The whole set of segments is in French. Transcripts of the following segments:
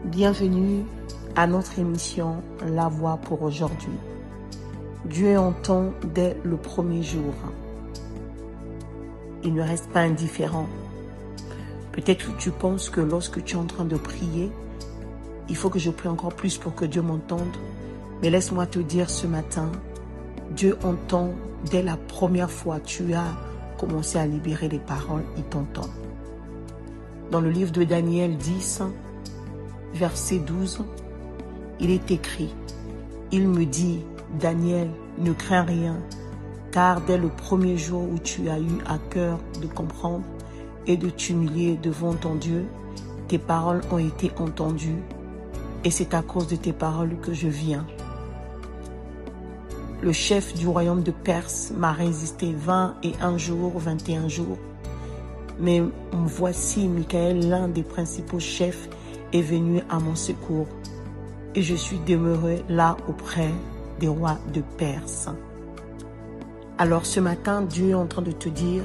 Bienvenue à notre émission La Voix pour aujourd'hui. Dieu entend dès le premier jour. Il ne reste pas indifférent. Peut-être que tu penses que lorsque tu es en train de prier, il faut que je prie encore plus pour que Dieu m'entende. Mais laisse-moi te dire ce matin, Dieu entend dès la première fois tu as commencé à libérer les paroles, il t'entend. Dans le livre de Daniel 10, verset 12, il est écrit, il me dit, Daniel, ne crains rien, car dès le premier jour où tu as eu à cœur de comprendre et de t'humilier devant ton Dieu, tes paroles ont été entendues, et c'est à cause de tes paroles que je viens. Le chef du royaume de Perse m'a résisté 21 jours, mais voici Michael, l'un des principaux chefs, est venu à mon secours, et je suis demeuré là auprès des rois de Perse. Alors ce matin, Dieu est en train de te dire,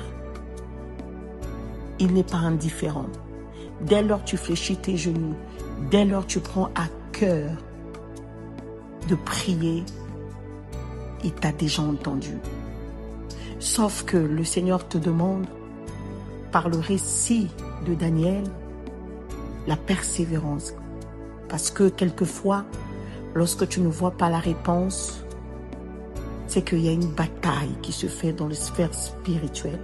il n'est pas indifférent. Dès lors tu fléchis tes genoux, dès lors tu prends à cœur de prier, il t'a déjà entendu. Sauf que le Seigneur te demande, par le récit de Daniel, la persévérance. Parce que quelquefois, lorsque tu ne vois pas la réponse, c'est qu'il y a une bataille qui se fait dans la sphère spirituelle.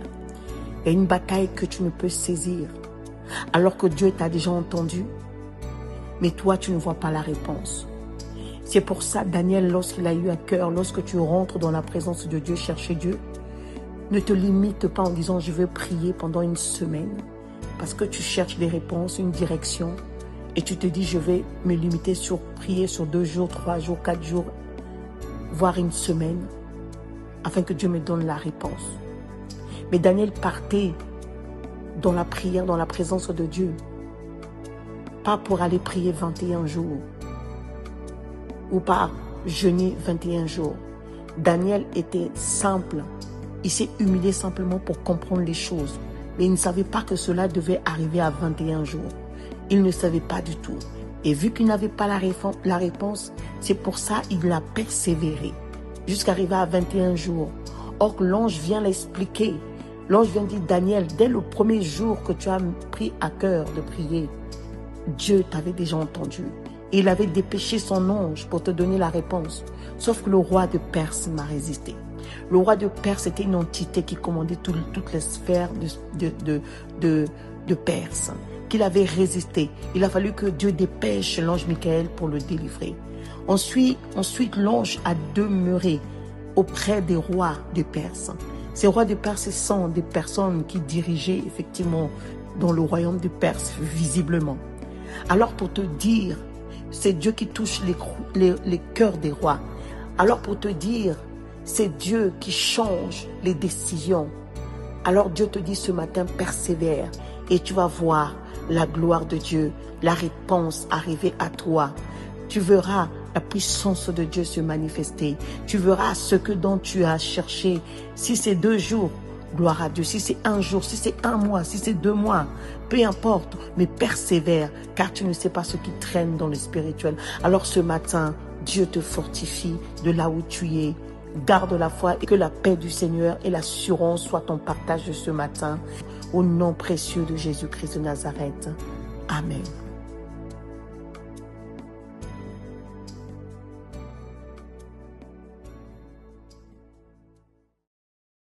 Il y a une bataille que tu ne peux saisir, alors que Dieu t'a déjà entendu, mais toi, tu ne vois pas la réponse. C'est pour ça, Daniel, lorsqu'il a eu à cœur, lorsque tu rentres dans la présence de Dieu, chercher Dieu, ne te limite pas en disant « je veux prier pendant une semaine ». Parce que tu cherches des réponses, une direction, et tu te dis, je vais me limiter sur prier sur 2 jours, 3 jours, 4 jours, voire une semaine, afin que Dieu me donne la réponse. Mais Daniel partait dans la prière, dans la présence de Dieu, pas pour aller prier 21 jours, ou pas jeûner 21 jours. Daniel était simple, il s'est humilié simplement pour comprendre les choses. Mais il ne savait pas que cela devait arriver à 21 jours. Il ne savait pas du tout. Et vu qu'il n'avait pas la réponse, c'est pour ça qu'il a persévéré jusqu'à arriver à 21 jours. Or, l'ange vient l'expliquer. L'ange vient dire, Daniel, dès le premier jour que tu as pris à cœur de prier, Dieu t'avait déjà entendu. Et il avait dépêché son ange pour te donner la réponse. Sauf que le roi de Perse m'a résisté. Le roi de Perse était une entité qui commandait toutes les sphères de Perse, qu'il avait résisté. Il a fallu que Dieu dépêche l'ange Michael pour le délivrer. Ensuite l'ange a demeuré auprès des rois de Perse. Ces rois de Perse sont des personnes qui dirigeaient effectivement dans le royaume de Perse, visiblement. Alors pour te dire, c'est Dieu qui touche les cœurs des rois. Alors pour te dire, c'est Dieu qui change les décisions. Alors Dieu te dit ce matin, persévère et tu vas voir la gloire de Dieu, la réponse arriver à toi. Tu verras la puissance de Dieu se manifester. Tu verras ce que dont tu as cherché. Si c'est 2 jours, gloire à Dieu. Si c'est 1 jour, si c'est 1 mois, si c'est 2 mois, peu importe, mais persévère, car tu ne sais pas ce qui traîne dans le spirituel. Alors ce matin, Dieu te fortifie de là où tu es. Garde la foi et que la paix du Seigneur et l'assurance soient ton partage de ce matin. Au nom précieux de Jésus-Christ de Nazareth. Amen.